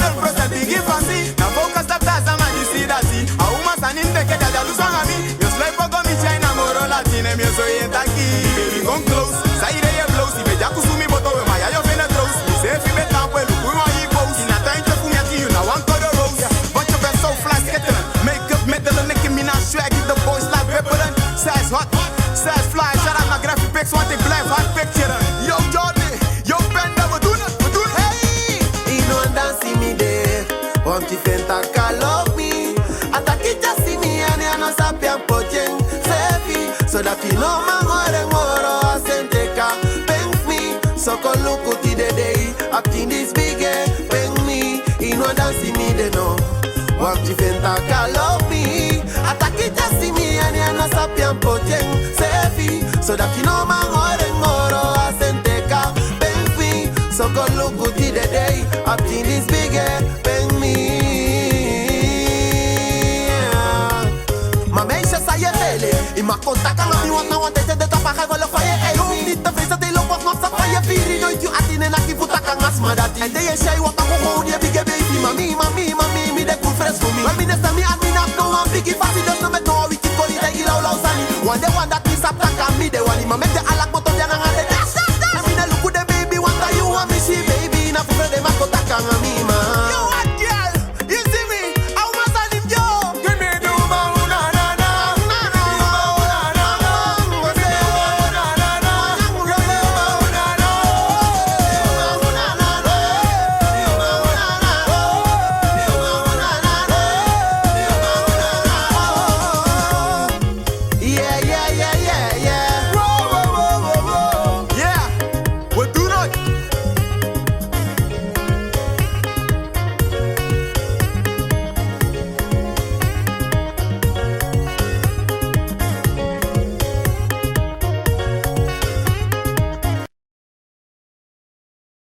del presente que fancy. Na boca sta plaza ma di sidati. A uma saninte que da luz a mim. Meus life go me china moro latina, meus orienta aqui. Baby come close, sai daí é blows. Se veja kusumi boto we maya yo vena throws. Se fi beta pelo we want you both. Ina time to come aqui you na one to the rose. Bunch of so fly skittering. Make up metal and nicking me now swag. Get the boys like pepper. Says hot, says fly. Shout out my graphic pics, want the black hot picture. Yo Jordan, yo Benda, we do it. Hey, e não dança me de, vamos te tentar calor me. Até que já se me ane a nossa pian pojen sefi, so da que não mangore moro a senteca. Bang me, so coloco ti de day, up in this big bang me, e não dança me de no, vamos te tentar calor me. Até que já se me ane a nossa pian pojen sefi, so da que não mangore moro a senteca. So go look good the day, up in this big bang me. Ma meisha sa ye tele, I ma conta ka no want na want te de tapa ka go fire. Hey, no need to face the look of not sa fire. Firi no you atine na ki futa ka ngas madati. And they say what I go hold